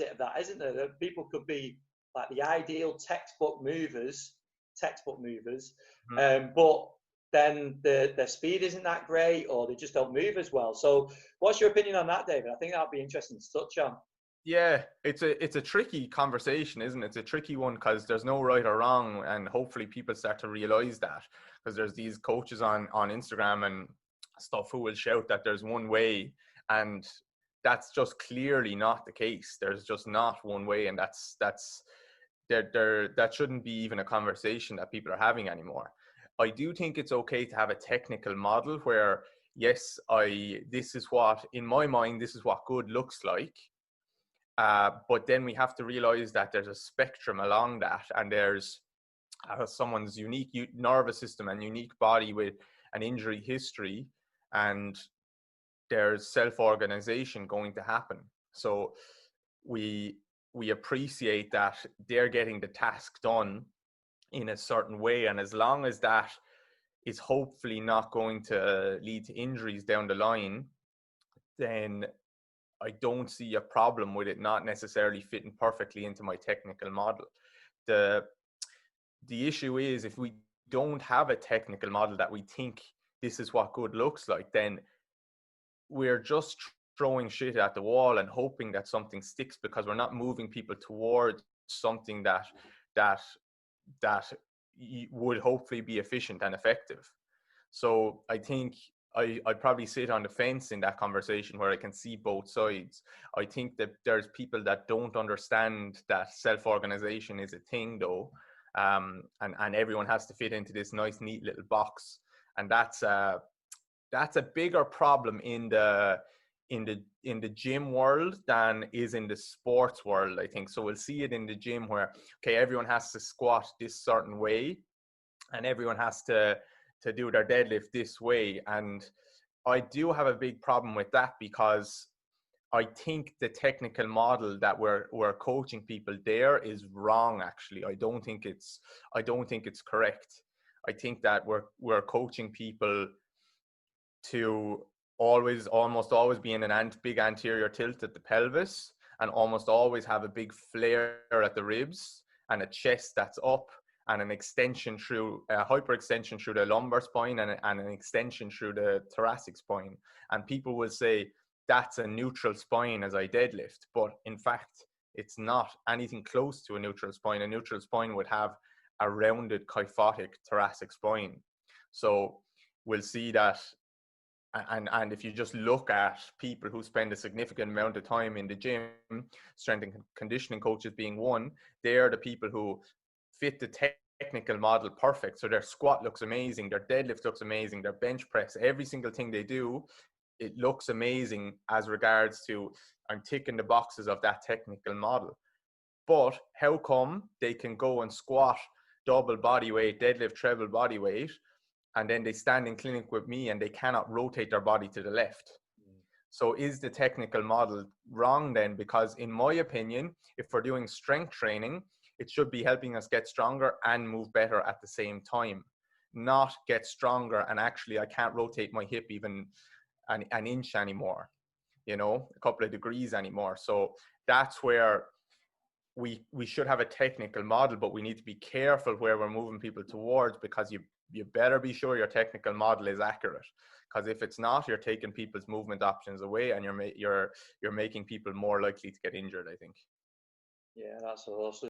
of that, isn't there? That people could be like the ideal textbook movers, but then their speed isn't that great, or they just don't move as well. So, what's your opinion on that, David? I think that'd be interesting to touch on. Yeah, it's a tricky conversation, isn't it? It's a tricky one because there's no right or wrong, and hopefully people start to realize that, because there's these coaches on Instagram and stuff who will shout that there's one way, and that's just clearly not the case. There's just not one way, and that's that shouldn't be even a conversation that people are having anymore. I do think it's okay to have a technical model where, yes, this is what, in my mind, this is what good looks like. But then we have to realize that there's a spectrum along that, and there's someone's unique nervous system and unique body with an injury history, and there's self-organization going to happen. So we appreciate that they're getting the task done in a certain way, and as long as that is hopefully not going to lead to injuries down the line, then I don't see a problem with it not necessarily fitting perfectly into my technical model. The issue is, if we don't have a technical model that we think this is what good looks like, then we're just throwing shit at the wall and hoping that something sticks, because we're not moving people towards something that would hopefully be efficient and effective. So I think I probably sit on the fence in that conversation where I can see both sides. I think that there's people that don't understand that self-organization is a thing, though, and everyone has to fit into this nice, neat little box, and that's a bigger problem in the gym world than is in the sports world, I think. So we'll see it in the gym where, okay, everyone has to squat this certain way, and everyone has to do their deadlift this way. And I do have a big problem with that, because I think the technical model that we're coaching people there is wrong. Actually, I don't think it's correct. I think that we're coaching people to almost always be in an big anterior tilt at the pelvis, and almost always have a big flare at the ribs, and a chest that's up, and an extension through hyperextension through the lumbar spine, and an extension through the thoracic spine. And people will say that's a neutral spine as I deadlift, but in fact it's not anything close to a neutral spine. A neutral spine would have a rounded kyphotic thoracic spine. So we'll see that. And if you just look at people who spend a significant amount of time in the gym, strength and conditioning coaches being one, they're the people who fit the technical model perfect. So their squat looks amazing, their deadlift looks amazing, their bench press, every single thing they do, it looks amazing as regards to, I'm ticking the boxes of that technical model. But how come they can go and squat double body weight, deadlift treble body weight, and then they stand in clinic with me and they cannot rotate their body to the left? So is the technical model wrong then? Because in my opinion, if we're doing strength training, it should be helping us get stronger and move better at the same time, not get stronger and actually I can't rotate my hip even an inch anymore, a couple of degrees anymore. So that's where we should have a technical model, but we need to be careful where we're moving people towards, because you better be sure your technical model is accurate. Because if it's not, you're taking people's movement options away, and you're making people more likely to get injured, I think. Yeah, that's awesome.